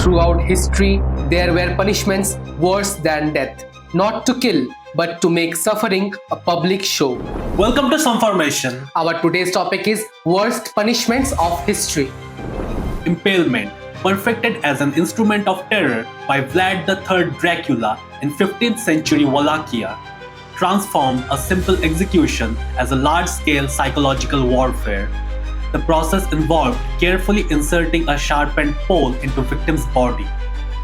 Throughout history, there were punishments worse than death. Not to kill, but to make suffering a public show. Welcome to SomeFormation. Our today's topic is worst punishments of history. Impalement, perfected as an instrument of terror by Vlad III Dracula in 15th century Wallachia, transformed a simple execution as a large-scale psychological warfare. The process involved carefully inserting a sharpened pole into victim's body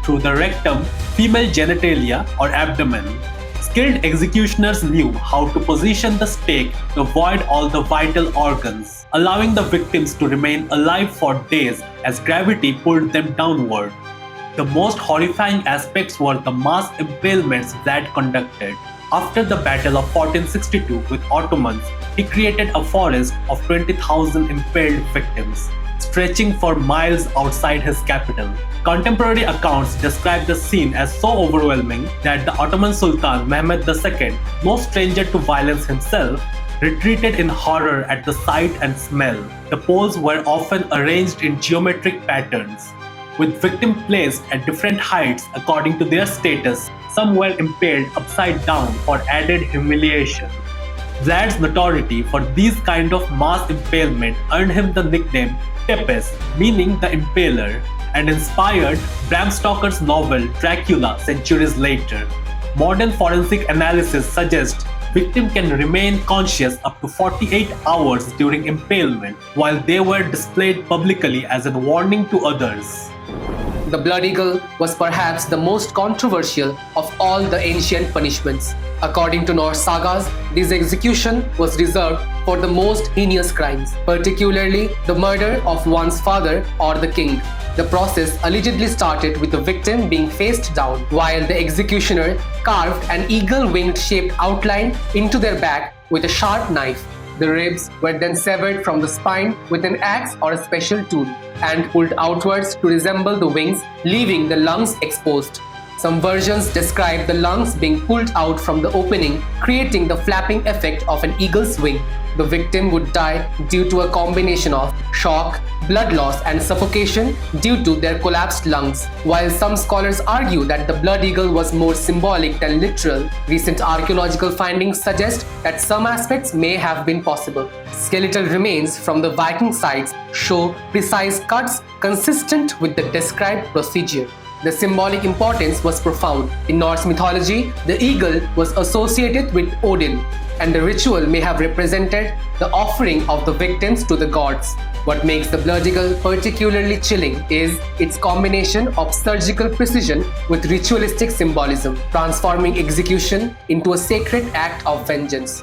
through the rectum, female genitalia, or abdomen. Skilled executioners knew how to position the stake to avoid all the vital organs, allowing the victims to remain alive for days as gravity pulled them downward. The most horrifying aspects were the mass impalments Vlad conducted. After the Battle of 1462 with Ottomans, he created a forest of 20,000 impaled victims, stretching for miles outside his capital. Contemporary accounts describe the scene as so overwhelming that the Ottoman Sultan Mehmed II, no stranger to violence himself, retreated in horror at the sight and smell. The poles were often arranged in geometric patterns, with victims placed at different heights according to their status. Some were impaled upside down for added humiliation. Vlad's notoriety for these kind of mass impalement earned him the nickname Tempest, meaning the Impaler, and inspired Bram Stoker's novel Dracula centuries later. Modern forensic analysis suggests victims can remain conscious up to 48 hours during impalement, while they were displayed publicly as a warning to others. The blood eagle was perhaps the most controversial of all the ancient punishments. According to Norse sagas, this execution was reserved for the most heinous crimes, particularly the murder of one's father or the king. The process allegedly started with the victim being face down, while the executioner carved an eagle-winged shaped outline into their back with a sharp knife. The ribs were then severed from the spine with an axe or a special tool and pulled outwards to resemble the wings, leaving the lungs exposed. Some versions describe the lungs being pulled out from the opening, creating the flapping effect of an eagle's wing. The victim would die due to a combination of shock, blood loss, and suffocation due to their collapsed lungs. While some scholars argue that the blood eagle was more symbolic than literal, recent archaeological findings suggest that some aspects may have been possible. Skeletal remains from the Viking sites show precise cuts consistent with the described procedure. The symbolic importance was profound. In Norse mythology, the eagle was associated with Odin, and the ritual may have represented the offering of the victims to the gods. What makes the blood eagle particularly chilling is its combination of surgical precision with ritualistic symbolism, transforming execution into a sacred act of vengeance.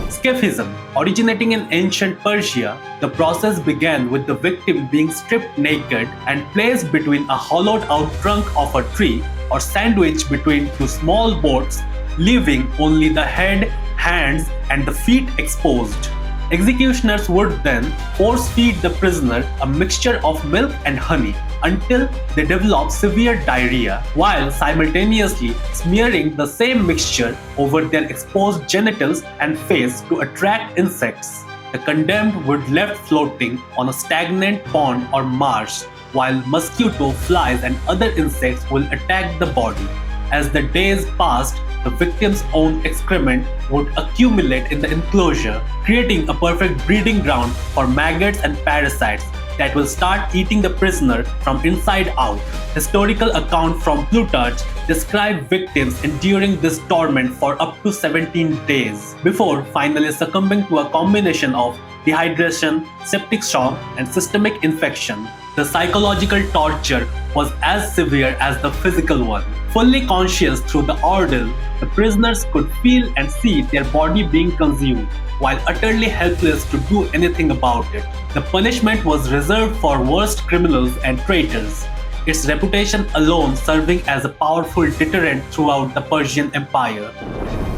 Scaphism, originating in ancient Persia, the process began with the victim being stripped naked and placed between a hollowed-out trunk of a tree or sandwiched between two small boards, leaving only the head, hands, and the feet exposed. Executioners would then force-feed the prisoner a mixture of milk and honey until they developed severe diarrhea, while simultaneously smearing the same mixture over their exposed genitals and face to attract insects. The condemned would be left floating on a stagnant pond or marsh, while mosquito, flies, and other insects will attack the body. As the days passed, the victim's own excrement would accumulate in the enclosure, creating a perfect breeding ground for maggots and parasites that will start eating the prisoner from inside out. Historical accounts from Plutarch describe victims enduring this torment for up to 17 days, before finally succumbing to a combination of dehydration, septic shock, and systemic infection. The psychological torture was as severe as the physical one. Fully conscious through the ordeal, the prisoners could feel and see their body being consumed, while utterly helpless to do anything about it. The punishment was reserved for worst criminals and traitors, its reputation alone serving as a powerful deterrent throughout the Persian Empire.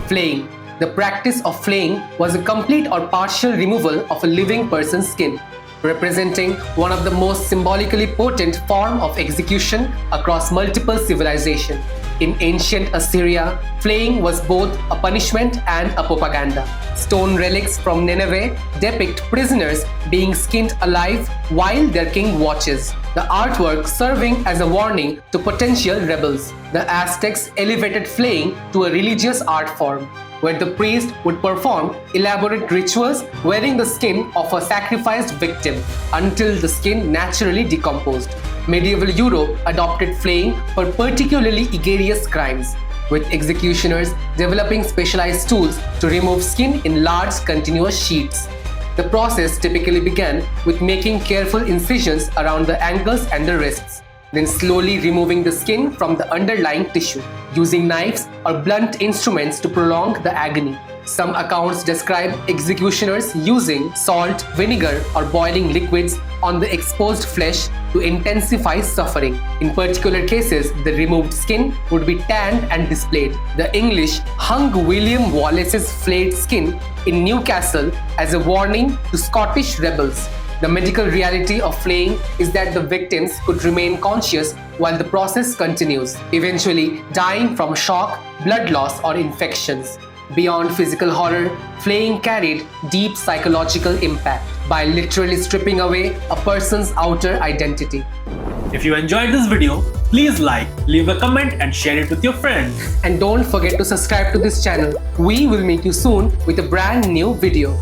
Flaying. The practice of flaying was a complete or partial removal of a living person's skin, representing one of the most symbolically potent forms of execution across multiple civilizations. In ancient Assyria, flaying was both a punishment and a propaganda. Stone relics from Nineveh depict prisoners being skinned alive while their king watches, the artwork serving as a warning to potential rebels. The Aztecs elevated flaying to a religious art form, where the priest would perform elaborate rituals wearing the skin of a sacrificed victim until the skin naturally decomposed. Medieval Europe adopted flaying for particularly egregious crimes, with executioners developing specialized tools to remove skin in large continuous sheets. The process typically began with making careful incisions around the ankles and the wrists, then slowly removing the skin from the underlying tissue, using knives or blunt instruments to prolong the agony. Some accounts describe executioners using salt, vinegar, or boiling liquids on the exposed flesh to intensify suffering. In particular cases, the removed skin would be tanned and displayed. The English hung William Wallace's flayed skin in Newcastle as a warning to Scottish rebels. The medical reality of flaying is that the victims could remain conscious while the process continues, eventually dying from shock, blood loss, or infections. Beyond physical horror, flaying carried deep psychological impact by literally stripping away a person's outer identity. If you enjoyed this video, please like, leave a comment and share it with your friends. And don't forget to subscribe to this channel. We will meet you soon with a brand new video.